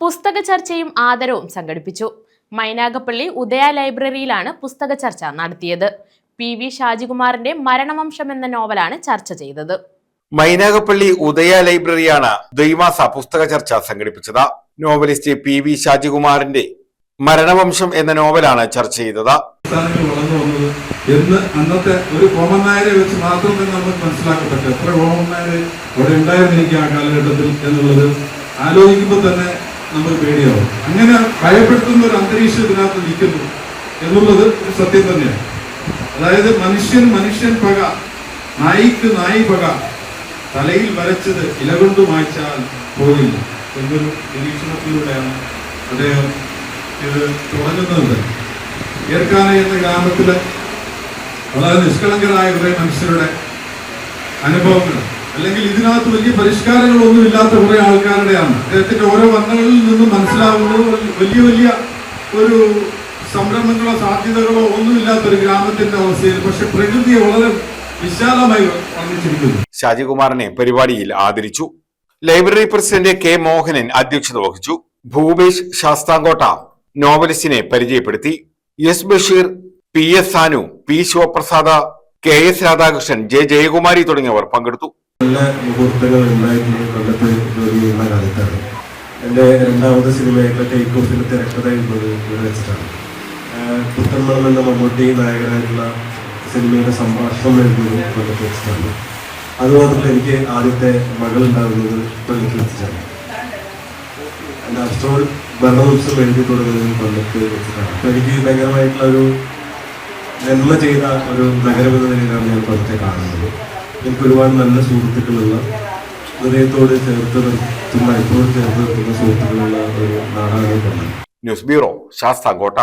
പുസ്തക ചർച്ചയും ആദരവും സംഘടിപ്പിച്ചു. മൈനാഗപ്പള്ളി ഉദയ ലൈബ്രറിയിലാണ് പുസ്തക ചർച്ച നടത്തിയത്. PV ഷാജികുമാറിന്റെ മരണവംശം എന്ന നോവലാണ് ചർച്ച ചെയ്തത്. മൈനാഗപ്പള്ളി ഉദയ ലൈബ്രറിയാണ് ദ്വൈമാസ പുസ്തക ചർച്ച സംഘടിപ്പിച്ചത്. നോവലിസ്റ്റ് PV ഷാജികുമാറിന്റെ മരണവംശം എന്ന നോവലാണ് ചർച്ച ചെയ്തത്. എന്ന് അന്നത്തെ ഒരു കോമൺ നായരെ വെച്ച് മാത്രമേ നമുക്ക് മനസ്സിലാക്കാൻ പറ്റും. എത്ര കോമൺ നായര് അവിടെ ഉണ്ടായിരുന്നിരിക്കും ആ കാലഘട്ടത്തിൽ എന്നുള്ളത് ആലോചിക്കുമ്പോൾ തന്നെ നമുക്ക് പേടിയാവും. അങ്ങനെ ഭയപ്പെടുത്തുന്ന ഒരു അന്തരീക്ഷം ഇതിനകത്ത് നിൽക്കുന്നു എന്നുള്ളത് സത്യം തന്നെയാണ്. അതായത് മനുഷ്യൻ പക, നായിക്ക് നായി പക, തലയിൽ വരച്ചത് ഇലകൊണ്ട് മായ്ച്ചാൽ പോയില്ല എന്നൊരു നിരീക്ഷണത്തിലൂടെയാണ് അദ്ദേഹം ഇത് തുടങ്ങുന്നത്. ഏർക്കാന എന്ന ഗ്രാമത്തില് വളരെ നിഷ്കളങ്കരായ കുറെ മനുഷ്യരുടെ അനുഭവങ്ങൾ, അല്ലെങ്കിൽ ഇതിനകത്ത് വലിയ പരിഷ്കാരങ്ങളൊന്നും ഇല്ലാത്ത കുറെ ആൾക്കാരുടെയാണ്. അദ്ദേഹത്തിന്റെ ഓരോ വർണ്ണങ്ങളിൽ നിന്നും മനസ്സിലാവുന്നത് വലിയ വലിയ ഒരു സംരംഭങ്ങളോ സാധ്യതകളോ ഒന്നുമില്ലാത്തൊരു ഗ്രാമത്തിന്റെ അവസ്ഥയിൽ പക്ഷെ പ്രകൃതിയെ വളരെ വിശാലമായി വർണ്ണിച്ചിരിക്കുന്നു. ഷാജികുമാറിനെ പരിപാടിയിൽ ആദരിച്ചു. ലൈബ്രറി പ്രസിഡന്റ് K മോഹനൻ അധ്യക്ഷത വഹിച്ചു. ഭൂപേഷ് ശാസ്താംകോട്ട നോവലിസ്റ്റിനെ പരിചയപ്പെടുത്തി. S Basheer, PS Sanu, P Sivaprasada, KS Radhakrishnan, J Jayakumari തുടങ്ങിയവർ പങ്കെടുത്തു. നല്ല മുഹൂർത്തങ്ങൾ ഉണ്ടായിട്ടുള്ള കൊല്ലത്ത് ജോലി ചെയ്യുന്ന കാലത്താണ് എൻ്റെ രണ്ടാമത്തെ സിനിമയായിട്ടുള്ള ടേക്ക് ഓഫിൽ തിരക്കഥയുള്ളത് ഇവിടെ വെച്ചിട്ടാണ്. പുത്തൻമണം എന്ന മമ്മൂട്ടി നായകനായിട്ടുള്ള സിനിമയുടെ സംഭാഷണം എഴുതുന്നത് കൊല്ലത്ത് വെച്ചിട്ടാണ്. അതുമാത്രമല്ല, എനിക്ക് ആദ്യത്തെ മകളുണ്ടാകുന്നത് കൊല്ലത്ത് വെച്ചിട്ടാണ്. എൻ്റെ അസ്റ്റോൾ ഭരണവംശം എഴുതി തുടങ്ങുന്നത് കൊല്ലത്ത് വെച്ചിട്ടാണ്. അപ്പോൾ എനിക്ക് ഭയങ്കരമായിട്ടുള്ള ഒരു നന്മ ചെയ്ത ഒരു നഗരം എന്ന നിലയിലാണ് ഞാൻ കൊല്ലത്തെ കാണുന്നത്. എനിക്ക് ഒരുപാട് നല്ല സുഹൃത്തുക്കളുള്ള, ഹൃദയത്തോട് ചേർത്ത് നിർത്തുന്ന, എപ്പോഴും ചേർത്ത് നിർത്തുന്ന സുഹൃത്തുക്കളുള്ള ഒരു നാടാണ് കൊല്ലം. News bureau, Sasthamkotta.